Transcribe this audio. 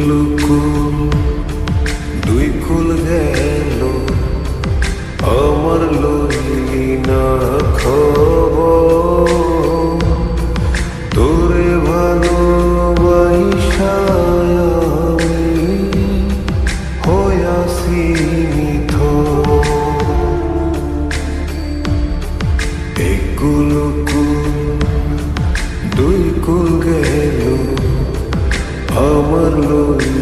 কুল দুই কুল গেল আমার লইলি না খবর তোরে ভালোবাসা আমি হইয়াছি নিথর। এক কুল দুই কুল গেল আমার লইলি